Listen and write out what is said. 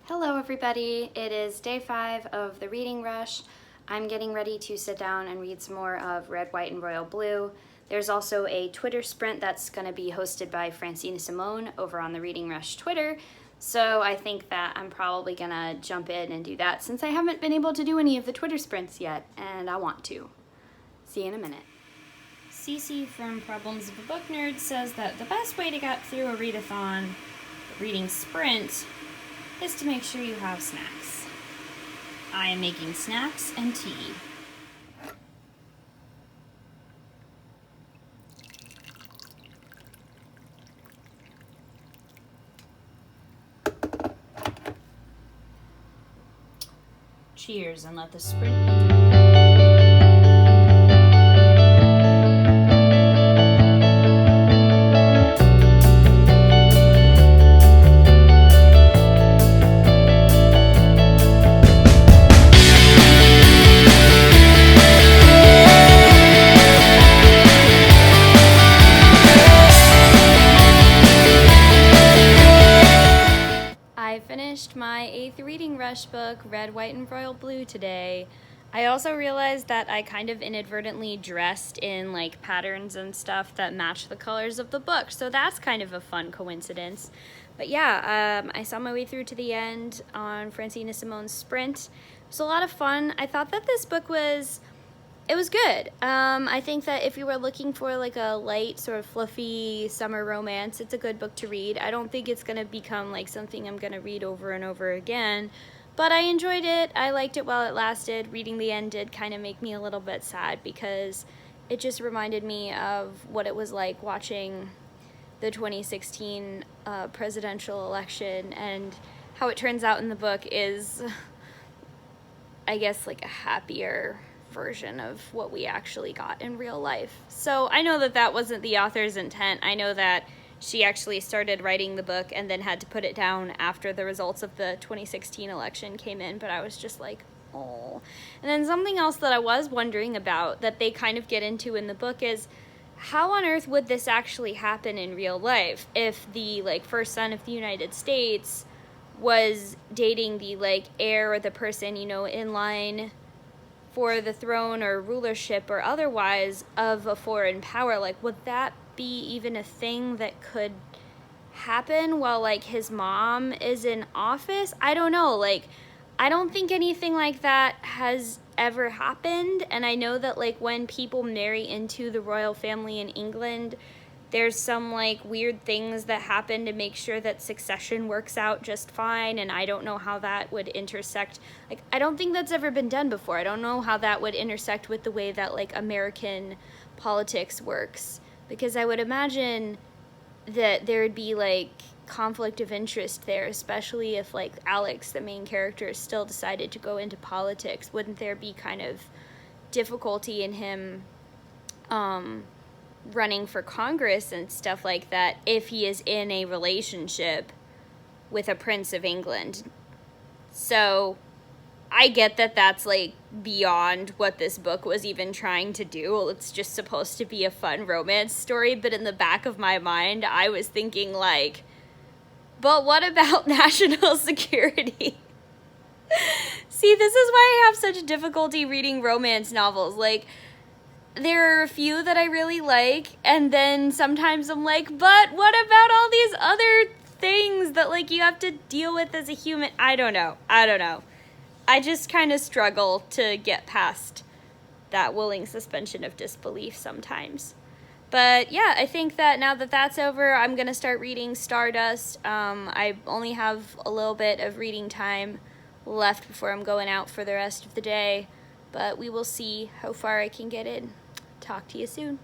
Hello everybody, it is day 5 of the reading rush. I'm getting ready to sit down and read some more of Red, White, and Royal Blue. There's also a Twitter sprint that's going to be hosted by Francina Simone over on the Reading Rush Twitter, so I think that I'm probably going to jump in and do that since I haven't been able to do any of the Twitter sprints yet, and I want to. See you in a minute. Cece from Problems of a Book Nerd says that the best way to get through a readathon, reading sprint, is to make sure you have snacks. I am making snacks and tea. Cheers and let the sprint begin. I finished my 8th reading rush book, Red, White, and Royal Blue today. I also realized that I kind of inadvertently dressed in like patterns and stuff that match the colors of the book, so that's kind of a fun coincidence. But yeah, I saw my way through to the end on Francina Simone's sprint. It was a lot of fun. I thought that this book was good. I think that if you were looking for like a light, sort of fluffy summer romance, it's a good book to read. I don't think it's going to become like something I'm going to read over and over again, but I enjoyed it. I liked it while it lasted. Reading the end did kind of make me a little bit sad because it just reminded me of what it was like watching the 2016 presidential election, and how it turns out in the book is, I guess, like a happier version of what we actually got in real life. So I know that that wasn't the author's intent. I know that she actually started writing the book and then had to put it down after the results of the 2016 election came in, but I was just like, oh. And then something else that I was wondering about that they kind of get into in the book is, how on earth would this actually happen in real life if the like first son of the United States was dating the like heir or the person, you know, in line for the throne or rulership or otherwise of a foreign power? Like, would that be even a thing that could happen while like his mom is in office? I don't know. Like, I don't think anything like that has ever happened. And I know that like when people marry into the royal family in England, there's some like weird things that happen to make sure that succession works out just fine, and I don't know how that would intersect. Like, I don't think that's ever been done before. I don't know how that would intersect with the way that like American politics works, because I would imagine that there would be like conflict of interest there, especially if like Alex, the main character, still decided to go into politics. Wouldn't there be kind of difficulty in him running for Congress and stuff like that if he is in a relationship with a prince of England? So I get that that's like beyond what this book was even trying to do. It's just supposed to be a fun romance story, but in the back of my mind I was thinking like, but what about national security? See, this is why I have such difficulty reading romance novels. Like, there are a few that I really like, and then sometimes I'm like, but what about all these other things that like you have to deal with as a human? I don't know. I just kind of struggle to get past that willing suspension of disbelief sometimes. But yeah, I think that now that that's over, I'm going to start reading Stardust. I only have a little bit of reading time left before I'm going out for the rest of the day, but we will see how far I can get in. Talk to you soon.